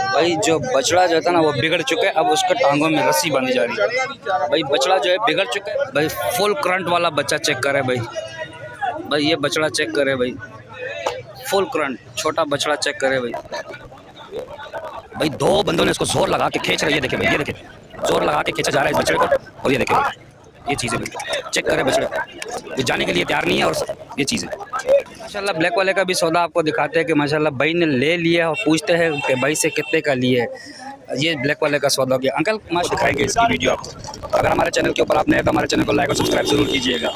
भाई जो बछड़ा जो था ना वो बिगड़ चुका है, अब उसके टांगों में रस्सी बांधी जा रही है। भाई बछड़ा जो है बिगड़ चुका है। भाई फुल करंट वाला बच्चा चेक करे भाई। भाई ये बछड़ा चेक करे भाई, फुल करंट छोटा बछड़ा चेक करे भाई। भाई दो बंदों ने इसको जोर लगा के खींच रहे, ये देखे भाई, ये देखे जोर लगा के खींचा जा रहा है इस बछड़े को। और ये देखे ये चीज़ है भाई, चेक करे बछड़े, ये जाने के लिए तैयार नहीं है। और ये चीज़ है माशाल्लाह। ब्लैक वाले का भी सौदा आपको दिखाते हैं कि माशाल्लाह भाई ने ले लिया और पूछते हैं कि भाई से कितने का लिए है। ये ब्लैक वाले का सौदा हो गया। अंकल माशा दिखाएंगे इसकी वीडियो आपको। अगर हमारे चैनल के ऊपर आप नए तो हमारे चैनल को लाइक और सब्सक्राइब जरूर कीजिएगा,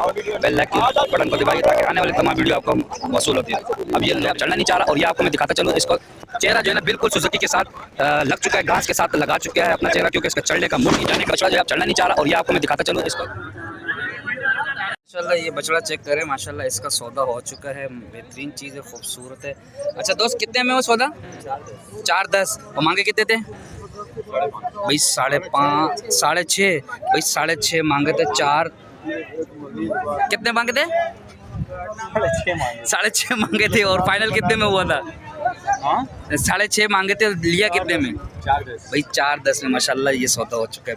बेल लाइक के बटन को दबाइए ताकि आने वाली तमाम वीडियो आपको वसूल होती है। अब ये आप चढ़ना नहीं चाह रहा और ये आपको मैं दिखाता चलूँ। इसको चेहरा जो है ना बिल्कुल सुजुकी के साथ लग चुका है, घास के साथ लगा चुका है अपना चेहरा, क्योंकि इसका चढ़ने का मुड़ जाने का बछड़ा जो है आप चढ़ना नहीं चाह रहा और ये आपको मैं दिखाता चलूँ इसको। माशाल्लाह ये बछड़ा चेक करें, माशाल्लाह इसका सौदा हो चुका है। बेहतरीन चीज़ है, खूबसूरत है। अच्छा दोस्त कितने में वो सौदा? 410। और मांगे कितने थे भाई? 5.5 6.5 भाई 6.5 मांगे थे। 4 कितने मांगे थे? 6.5 मांगे थे। और फाइनल कितने में हुआ था? 6.5 मांगे थे, लिया कितने में? 410 भाई 410 में माशाल्लाह ये सौदा हो चुका है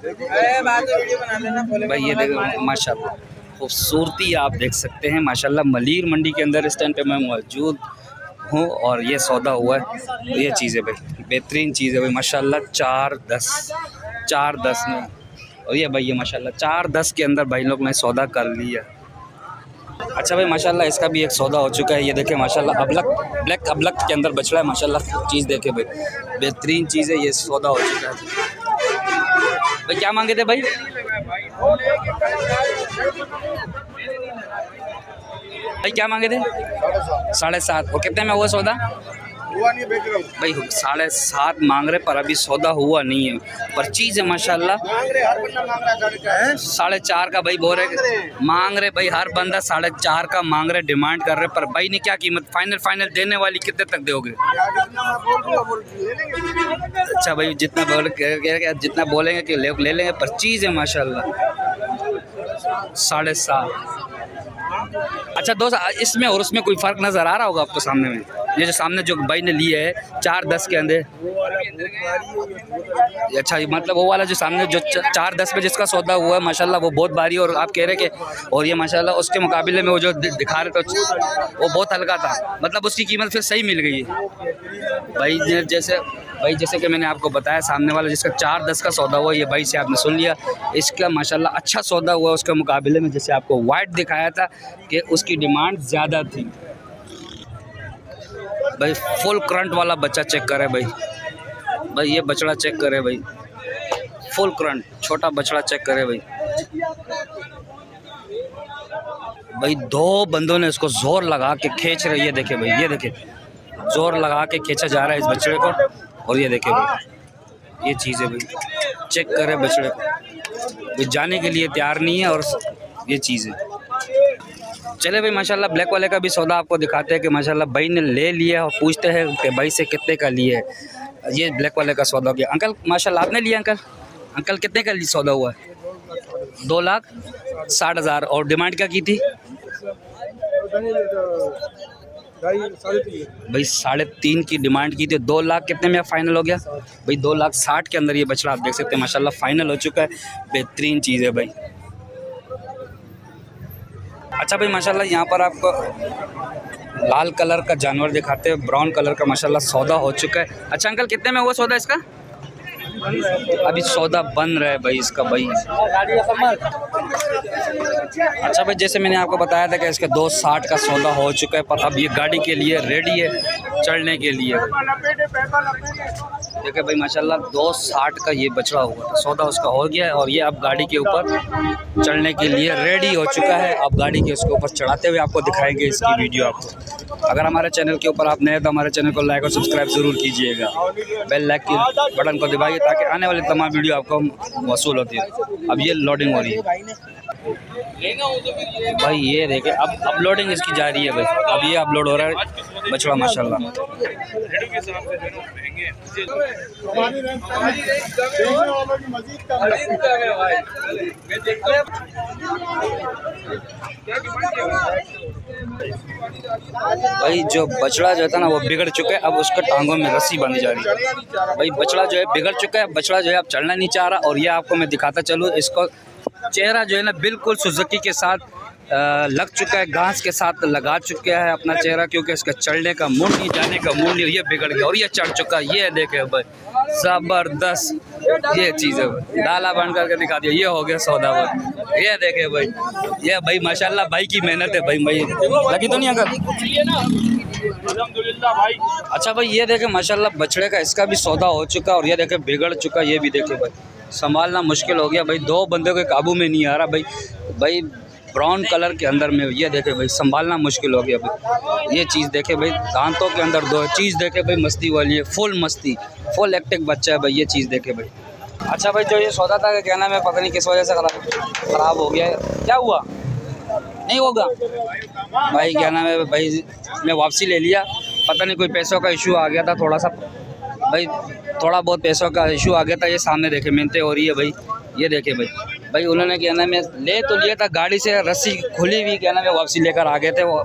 भाई। ये देखो माशाल्लाह खूबसूरती आप देख सकते हैं माशाल्लाह। मलीर मंडी के अंदर इस टाइम पे मैं मौजूद हूँ और ये सौदा हुआ है। ये चीज़ है भाई, बेहतरीन चीज़ है भाई माशाल्लाह। 410 में। और ये भाई ये माशाल्लाह 410 के अंदर भाई लोग ने सौदा कर लिया। अच्छा भाई माशाल्लाह इसका भी एक सौदा हो चुका है। ये देखें माशाल्लाह अबलक, ब्लैक अबलक के अंदर बछड़ा है माशाल्लाह। चीज़ देखे भाई, बेहतरीन चीज़ है। ये सौदा हो चुका है भाई। क्या मांगे थे भाई? भाई क्या मांगे थे? 7.5। और कितने में हुआ सौदा? हुआ नहीं, बेच रहा हूं भाई 7.5 मांग रहे पर अभी सौदा हुआ नहीं है। पर चीज़ है माशाल्लाह। 4.5 का भाई बोल रहे मांग रहे भाई, हर बंदा 4.5 का मांग रहे, डिमांड कर रहे। पर भाई ने क्या कीमत फाइनल देने वाली कितने तक दोगे? अच्छा भाई जितना बोलेंगे कि ले लेंगे। पर चीज़ है माशाल्लाह 7.5। अच्छा दोस्त इसमें और उसमें कोई फ़र्क नज़र आ रहा होगा आपको सामने में? ये जो सामने जो भाई ने लिए है 4.10 के अंदर। अच्छा मतलब वो वाला जो सामने जो 4.10 में जिसका सौदा हुआ है माशाल्लाह वो बहुत भारी। और आप कह रहे कि और ये माशाल्लाह उसके मुकाबले में वो जो दिखा रहे थे वो बहुत हल्का था, मतलब उसकी कीमत फिर सही मिल गई है भाई। जैसे कि मैंने आपको बताया सामने वाला जिसका 4.10 का सौदा हुआ, ये भाई से आपने सुन लिया। इसका माशाल्लाह अच्छा सौदा हुआ उसके मुकाबले में। जैसे आपको वाइट दिखाया था कि उसकी डिमांड ज़्यादा थी। भाई फुल करंट वाला बच्चा चेक करे भाई। भाई ये बछड़ा चेक करे भाई, फुल करंट छोटा बछड़ा चेक करे भाई। भाई दो बंदों ने इसको जोर लगा के खींच रहे, ये देखे भाई, ये देखे जोर लगा के खींचा जा रहा है इस बछड़े को। और ये देखे भाई ये चीज़ है भाई, चेक करे बछड़े को, भाई जाने के लिए तैयार नहीं है। और ये चीज़ है। चले भाई माशाल्लाह ब्लैक वाले का भी सौदा आपको दिखाते हैं कि माशाल्लाह भाई ने ले लिया और पूछते हैं कि भाई से कितने का लिए है। ये ब्लैक वाले का सौदा हो गया। अंकल माशाल्लाह आपने लिया? अंकल कितने का सौदा हुआ है? 2,60,000। और डिमांड क्या की थी भाई? 3.5 की डिमांड की थी। 2 लाख कितने में फाइनल हो गया भाई? 2,60,000 के अंदर ये बछड़ा आप देख सकते हैं माशाल्लाह फाइनल हो चुका है। बेहतरीन चीज़ है भाई। अच्छा भाई माशाल्लाह यहाँ पर आपको लाल कलर का जानवर दिखाते हैं, ब्राउन कलर का माशाल्लाह सौदा हो चुका है। अच्छा अंकल कितने में हुआ सौदा इसका? अभी सौदा बन रहा है भाई इसका भाई। अच्छा भाई जैसे मैंने आपको बताया था कि इसका 2.60 का सौदा हो चुका है, पर अब ये गाड़ी के लिए रेडी है, चढ़ने के लिए। देखिए भाई माशाल्लाह 2.60 का ये बछड़ा हुआ था, सौदा उसका हो गया है। और ये अब गाड़ी के ऊपर चढ़ने के लिए रेडी हो चुका है। अब गाड़ी के उसके ऊपर चढ़ाते हुए आपको दिखाएंगे इसकी वीडियो आपको। अगर हमारे चैनल के ऊपर आप नए तो हमारे चैनल को लाइक और सब्सक्राइब ज़रूर कीजिएगा, बेल लाइक के बटन को दबाइए ताकि आने वाली तमाम वीडियो आपको वसूल होती है। अब ये लोडिंग हो रही है भाई, ये देखिए अब लोडिंग इसकी जा रही है भाई। अब ये अपलोड हो रहा है बछड़ा माशाल्लाह। भाई जो बछड़ा जो था ना वो बिगड़ चुका है, अब उसके टांगों में रस्सी बांधी जा रही है। भाई बछड़ा जो है बिगड़ चुका है, बछड़ा जो है अब चलना नहीं चाह रहा। और ये आपको मैं दिखाता चलूँ, इसको चेहरा जो है ना बिल्कुल सुजुकी के साथ लग चुका है, घास के साथ लगा चुका है अपना चेहरा, क्योंकि इसका चढ़ने का मूड नहीं, जाने का मूड नहीं, ये बिगड़ गया और ये चढ़ चुका है। ये देखे भाई ज़बरदस्त ये चीज़ है, डाला बन करके दिखा दिया, ये हो गया सौदा भाई। ये देखे भाई, ये भाई माशाल्लाह भाई की मेहनत है भाई। लगी तो नहीं अगर अल्हम्दुलिल्लाह भाई। अच्छा भाई, ये देखे माशाल्लाह बछड़े का इसका भी सौदा हो चुका और ये देखे बिगड़ चुका, ये भी देखे भाई, संभालना मुश्किल हो गया भाई, दो बंदे के काबू में नहीं आ रहा भाई। भाई ब्राउन कलर के अंदर में, ये देखे भाई संभालना मुश्किल हो गया भाई। ये चीज़ देखे भाई, दांतों के अंदर दो चीज़ देखे भाई, मस्ती वाली है, फुल मस्ती, फुल एक्टिव बच्चा है भाई। ये चीज़ देखे भाई। अच्छा भाई, जो ये सौदा था क्या नाम है, पता नहीं किस वजह से ख़राब हो गया है, क्या हुआ? नहीं होगा भाई, क्या नाम है भाई, मैं वापसी ले लिया, पता नहीं कोई पैसों का इशू आ गया था थोड़ा सा भाई, थोड़ा बहुत पैसों का इशू आ गया था। ये सामने देखे मिन्नतें हो रही है भाई, ये देखे भाई उन्होंने क्या नाम है ले तो लिया था, गाड़ी से रस्सी खुली हुई क्या नाम है वापसी लेकर आ गए थे। वो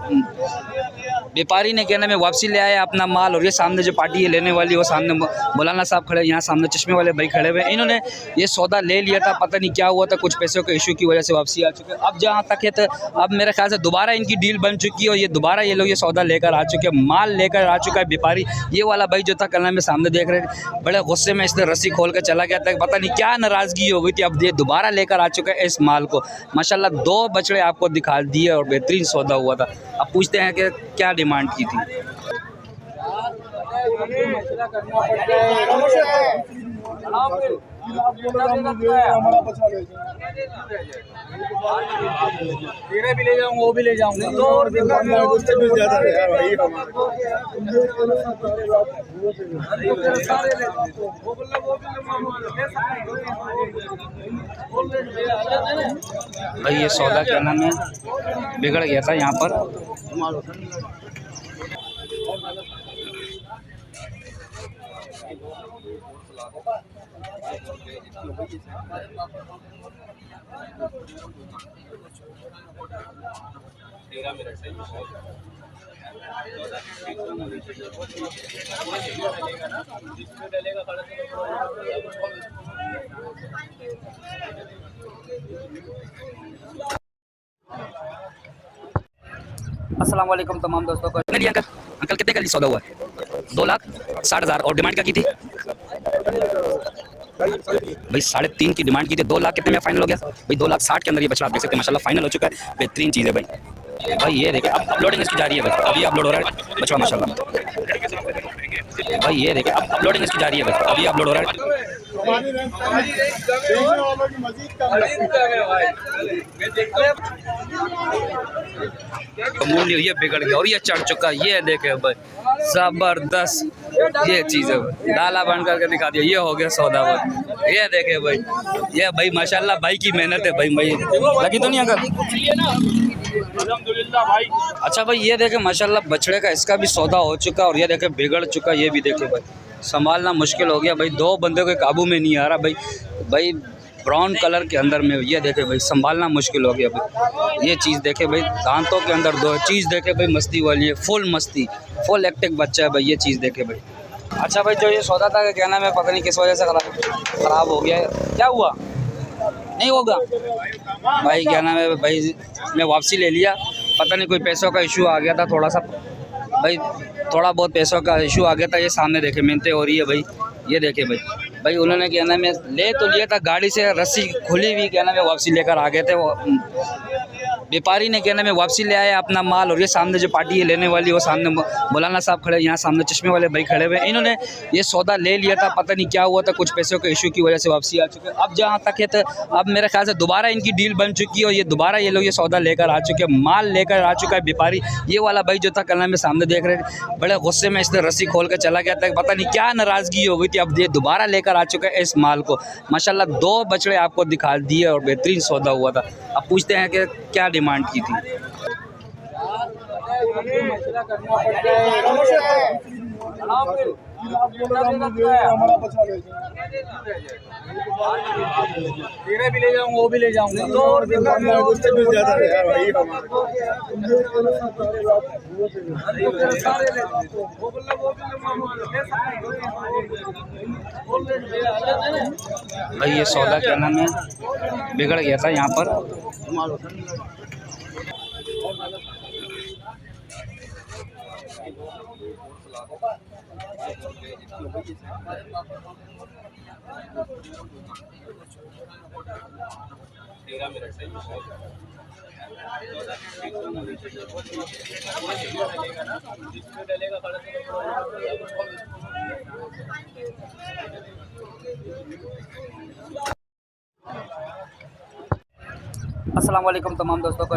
व्यापारी ने क्या नाम है वापसी ले आया अपना माल। और ये सामने जो पार्टी है लेने वाली, वो सामने मौलाना साहब खड़े, यहाँ सामने चश्मे वाले भाई खड़े हुए, इन्होंने ये सौदा ले लिया था, पता नहीं क्या हुआ था, कुछ पैसों के इशू की वजह से वापसी आ चुके। अब जहाँ तक है तो अब मेरे ख्याल से दोबारा इनकी डील बन चुकी है और ये दोबारा ये लोग ये सौदा लेकर आ चुके हैं, माल लेकर आ चुका है व्यापारी। ये वाला भाई जो था कल में सामने देख रहे, बड़े गुस्से में इसने रस्सी खोल कर चला गया था, पता नहीं क्या नाराज़गी हो गई थी। अब ये दोबारा लेकर आ चुका है इस माल को। माशाल्लाह 2 बछड़े आपको दिखा दिए और बेहतरीन सौदा हुआ था। अब पूछते हैं कि क्या डिमांड की थी। तेरे भी ले जाऊंगा, वो भी ले जाऊंगा, तो और उससे भी ज्यादा है भाई। भाई ये सौदा क्या नाम है बिगड़ गया था यहाँ पर। अस्सलाम वालेकुम तमाम दोस्तों को। अंकल कितने का सौदा हुआ है? 2,60,000 और डिमांड क्या की थी भाई? 3.5 की डिमांड की थी, 2 लाख कितने में फाइनल हो गया भाई? 2,60,000 के अंदर ये बछड़ा आप देख सकते हैं माशाल्लाह फाइनल हो चुका है। बेहतरीन चीज़ है भाई। ये देखिए अब अपलोडिंग इसकी जारी है भाई, अभी अपलोड हो रहा है बछड़ा माशाल्लाह भाई। ये देखिए अब अपलोडिंग इसकी जारी है भाई, अभी अपलोड हो रहा है। मूल्य ये बिगड़ गया और ये चढ़ चुका, ये देखे भाई ज़बरदस्त ये चीज़ है, डाला बन करके दिखा दिया, ये हो गया सौदा भाई। ये देखे भाई, ये भाई माशाल्लाह भाई की मेहनत है भाई। लगी तो नहीं अगर अल्हम्दुलिल्लाह भाई। अच्छा भाई, ये देखे माशाल्लाह बछड़े का इसका भी सौदा हो चुका और ये देखे बिगड़ चुका, ये भी देखे भाई, संभालना मुश्किल हो गया भाई, 2 बंदों के काबू में नहीं आ रहा भाई ब्राउन कलर के अंदर में, ये देखे भाई संभालना मुश्किल हो गया भाई। ये चीज़ देखे भाई, दांतों के अंदर दो चीज़ देखे भाई, मस्ती वाली है, फुल मस्ती, फुल एक्टिव बच्चा है भाई। ये चीज़ देखे भाई। अच्छा भाई, जो ये सौदा था क्या नाम है, पता नहीं किस वजह से ख़राब हो गया है, क्या हुआ? नहीं होगा भाई, क्या नाम है भाई, मैं वापसी ले लिया, पता नहीं कोई पैसों का इशू आ गया था थोड़ा सा भाई, थोड़ा बहुत पैसों का इशू आ गया था। ये सामने देखे मिन्नतें हो रही है भाई, ये देखे भाई उन्होंने क्या नाम है ले तो लिया था, गाड़ी से रस्सी खुली हुई क्या नाम है वापसी लेकर आ गए थे। वो व्यापारी ने क्या नाम है वापसी ले आया अपना माल। और ये सामने जो पार्टी है लेने वाली, वो सामने मौलाना साहब खड़े, यहाँ सामने चश्मे वाले भाई खड़े हुए, इन्होंने ये सौदा ले लिया था, पता नहीं क्या हुआ था, कुछ पैसों के इशू की वजह से वापसी आ चुके। अब जहाँ तक है तो अब मेरे ख्याल से दोबारा इनकी डील बन चुकी है और ये दोबारा ये लोग ये सौदा लेकर आ चुके हैं, माल लेकर आ चुका है व्यापारी। ये वाला भाई जो था कल में सामने देख रहे, बड़े गुस्से में इसने रस्सी खोल कर चला गया था, पता नहीं क्या नाराज़गी हो गई थी। अब ये दोबारा लेकर आ चुका है इस माल को। माशाल्लाह 2 बछड़े आपको दिखा दिए और बेहतरीन सौदा हुआ था। अब पूछते हैं कि क्या डिमांड की थी। हमारा बचा ले तेरे भी ले जाऊंगा वो भी ले जाऊंगा तो और उससे भी ज्यादा है भाई भाई ये सौदा क्या नाम है बिगड़ गया था यहाँ पर। अस्सलाम वालेकुम तमाम दोस्तों को।